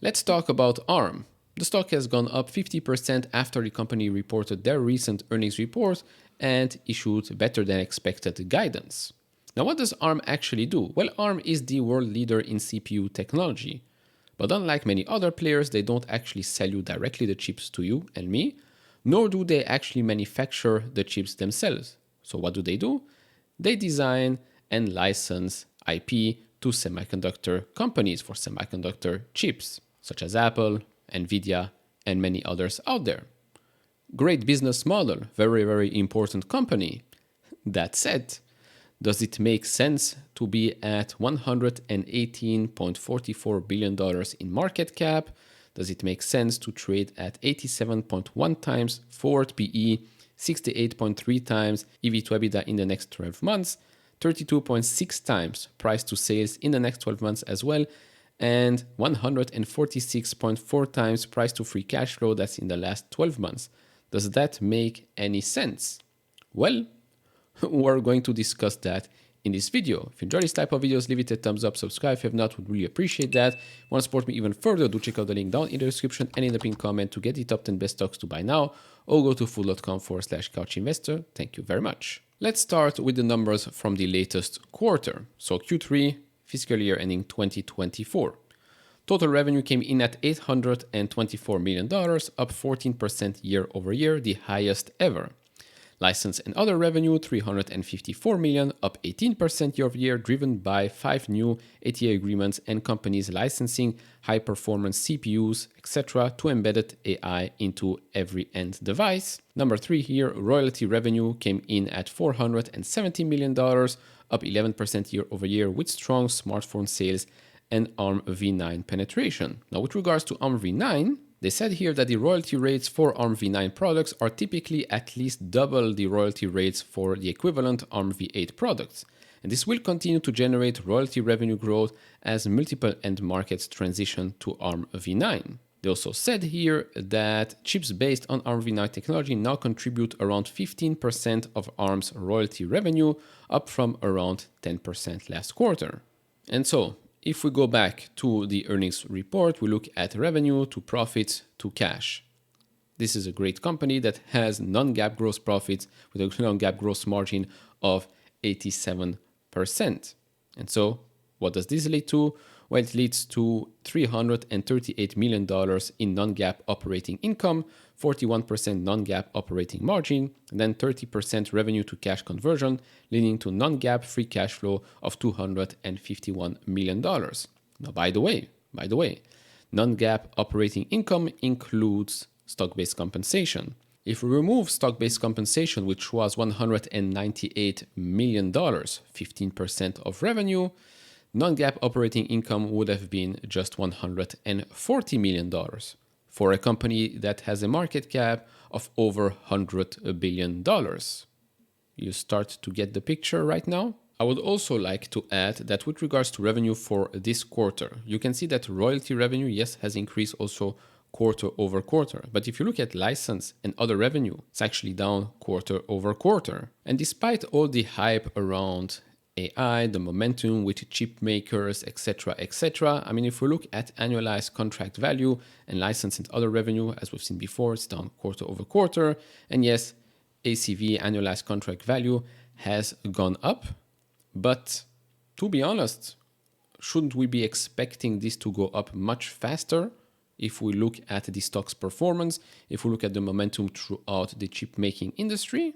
Let's talk about ARM. The stock has gone up 50% after the company reported their recent earnings report and issued better than expected guidance. Now, what does ARM actually do? Well, ARM is the world leader in CPU technology. But unlike many other players, they don't actually sell you directly the chips to you and me, nor do they actually manufacture the chips themselves. So what do? They design and license IP to semiconductor companies for semiconductor chips, such as Apple, Nvidia, and many others out there. Great business model, very, very important company. That said, does it make sense to be at $118.44 billion in market cap? Does it make sense to trade at 87.1 times forward PE, 68.3 times EV to EBITDA in the next 12 months, 32.6 times price to sales in the next 12 months as well, and 146.4 times price to free cash flow, that's in the last 12 months? Does that make any sense? Well, we're going to discuss that in this video. If you enjoy this type of videos, leave it a thumbs up, subscribe if you have not, would really appreciate that. If you want to support me even further, do check out the link down in the description and in the pinned comment to get the top 10 best stocks to buy now, or go to fool.com/couchinvestor. Thank you very much. Let's start with the numbers from the latest quarter. So Q3, fiscal year ending 2024. Total revenue came in at $824 million, up 14% year over year, the highest ever. License and other revenue, $354 million, up 18% year over year, driven by 5 new ATA agreements and companies licensing high-performance CPUs, etc., to embedded AI into every end device. Number 3 here, royalty revenue came in at $470 million, up 11% year over year, with strong smartphone sales and ARM v9 penetration. Now, with regards to ARM v9, they said here that the royalty rates for ARM v9 products are typically at least double the royalty rates for the equivalent ARM v8 products. And this will continue to generate royalty revenue growth as multiple end markets transition to ARM v9. They also said here that chips based on ARM v9 technology now contribute around 15% of ARM's royalty revenue, up from around 10% last quarter. And so, if we go back to the earnings report, we look at revenue to profits to cash. This is a great company that has non-GAAP gross profits with a non-GAAP gross margin of 87%. And so what does this lead to? Well, it leads to $338 million in non-GAAP operating income, 41% non-GAAP operating margin, and then 30% revenue to cash conversion, leading to non-GAAP free cash flow of $251 million. Now, by the way, non-GAAP operating income includes stock-based compensation. If we remove stock-based compensation, which was $198 million, 15% of revenue, non-GAAP operating income would have been just $140 million for a company that has a market cap of over $100 billion. You start to get the picture right now? I would also like to add that with regards to revenue for this quarter, you can see that royalty revenue, yes, has increased also quarter over quarter. But if you look at license and other revenue, it's actually down quarter over quarter. And despite all the hype around AI, the momentum with chip makers, etc., etc. I mean, if we look at annualized contract value and license and other revenue, as we've seen before, it's down quarter over quarter. And yes, ACV, annualized contract value, has gone up. But to be honest, shouldn't we be expecting this to go up much faster if we look at the stock's performance, if we look at the momentum throughout the chip making industry?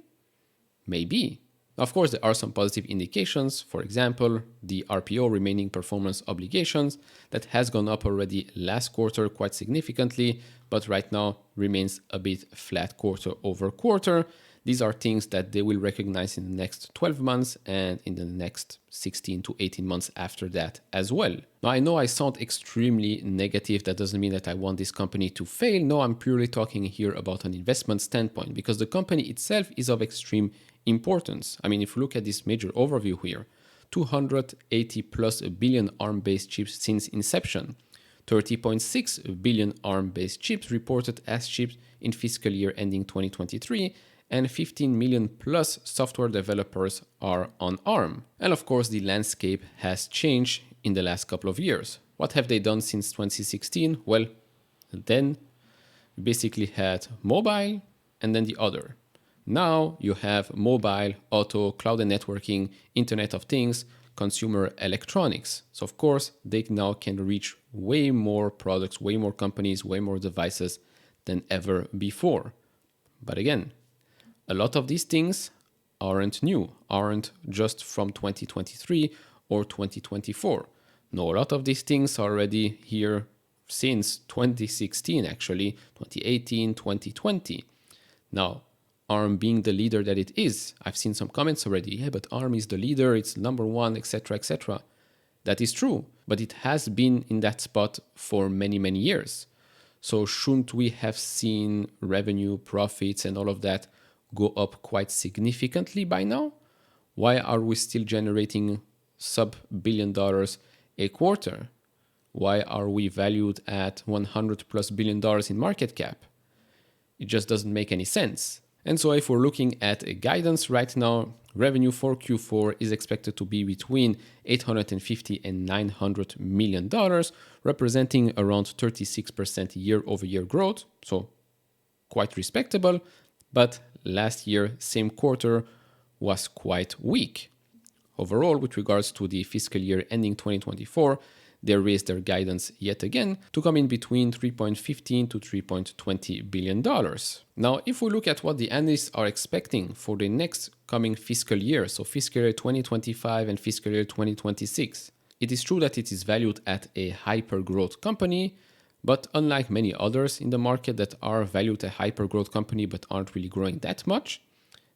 Maybe. Of course, there are some positive indications. For example, the RPO, remaining performance obligations, that has gone up already last quarter quite significantly, but right now remains a bit flat quarter over quarter. These are things that they will recognize in the next 12 months and in the next 16 to 18 months after that as well. Now, I know I sound extremely negative. That doesn't mean that I want this company to fail. No, I'm purely talking here about an investment standpoint because the company itself is of extreme importance. I mean, if you look at this major overview here, 280 plus billion ARM-based chips since inception, 30.6 billion ARM-based chips reported as chips in fiscal year ending 2023, and 15 million plus software developers are on ARM. And of course, the landscape has changed in the last couple of years. What have they done since 2016? Well, then you basically had mobile and then the other. Now you have mobile, auto, cloud and networking, Internet of Things, consumer electronics. So of course, they now can reach way more products, way more companies, way more devices than ever before. But again, a lot of these things aren't new, aren't just from 2023 or 2024. No, a lot of these things are already here since 2016, actually, 2018, 2020. Now, ARM being the leader that it is, I've seen some comments already, yeah, but ARM is the leader, it's number one, etc., etc. That is true, but it has been in that spot for many, many years. So shouldn't we have seen revenue, profits, and all of that go up quite significantly by now? Why are we still generating sub-$1 billion a quarter? Why are we valued at $100+ billion in market cap? It just doesn't make any sense. And so if we're looking at a guidance right now, revenue for Q4 is expected to be between $850 and $900 million, representing around 36% year-over-year growth. So quite respectable, but last year, same quarter, was quite weak. Overall, with regards to the fiscal year ending 2024, they raised their guidance yet again to come in between $3.15 to $3.20 billion. Now, if we look at what the analysts are expecting for the next coming fiscal year, so fiscal year 2025 and fiscal year 2026, it is true that it is valued at a hyper-growth company, but unlike many others in the market that are valued at a hyper-growth company but aren't really growing that much,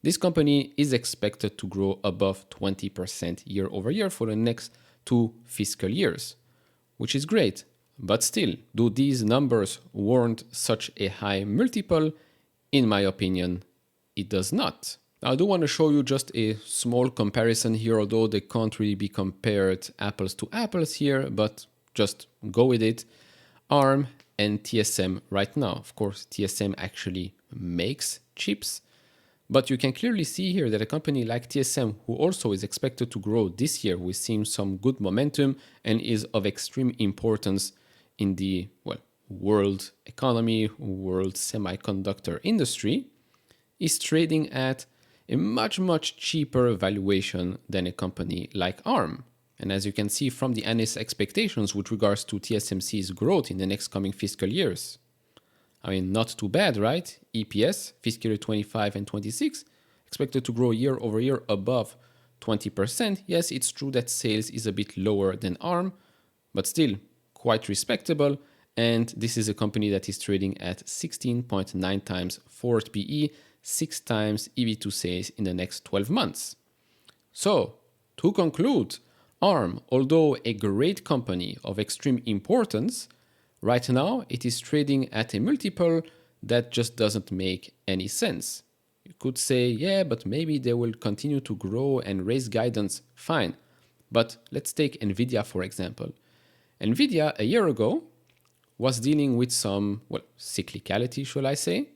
this company is expected to grow above 20% year over year for the next 2 fiscal years. Which is great, but still, do these numbers warrant such a high multiple? In my opinion, it does not. Now, I do want to show you just a small comparison here, although they can't really be compared apples to apples here, but just go with it. ARM and TSM right now. Of course, TSM actually makes chips, but you can clearly see here that a company like TSM, who also is expected to grow this year, we've seen some good momentum and is of extreme importance in the world economy, world semiconductor industry, is trading at a much, much cheaper valuation than a company like ARM. And as you can see from the analyst expectations with regards to TSMC's growth in the next coming fiscal years, I mean, not too bad, right? EPS, fiscal year 25 and 26, expected to grow year over year above 20%. Yes, it's true that sales is a bit lower than ARM, but still quite respectable. And this is a company that is trading at 16.9 times forward PE, 6 times EV to sales in the next 12 months. So, to conclude, ARM, although a great company of extreme importance, right now, it is trading at a multiple that just doesn't make any sense. You could say, yeah, but maybe they will continue to grow and raise guidance. Fine. But let's take NVIDIA, for example. NVIDIA, a year ago, was dealing with some, cyclicality, should I say.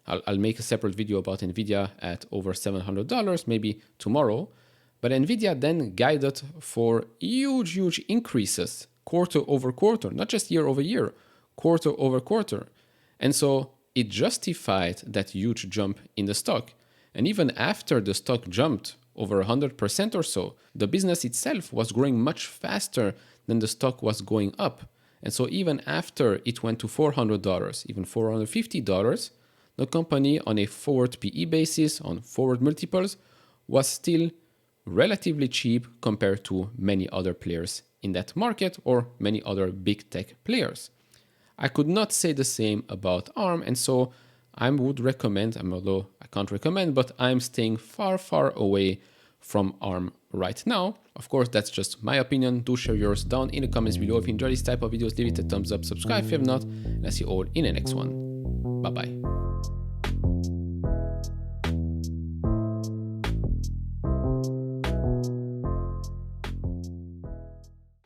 I'll make a separate video about NVIDIA at over $700, maybe tomorrow. But NVIDIA then guided for huge, huge increases quarter over quarter, not just year over year, quarter over quarter. And so it justified that huge jump in the stock. And even after the stock jumped over 100% or so, the business itself was growing much faster than the stock was going up. And so even after it went to $400, even $450, the company on a forward PE basis, on forward multiples, was still relatively cheap compared to many other players in that market or many other big tech players. I could not say the same about ARM, and so I would recommend, although I can't recommend, but I'm staying far, far away from ARM right now. Of course, that's just my opinion. Do share yours down in the comments below. If you enjoy this type of videos, leave it a thumbs up, subscribe if you have not, and I'll see you all in the next one. Bye-bye.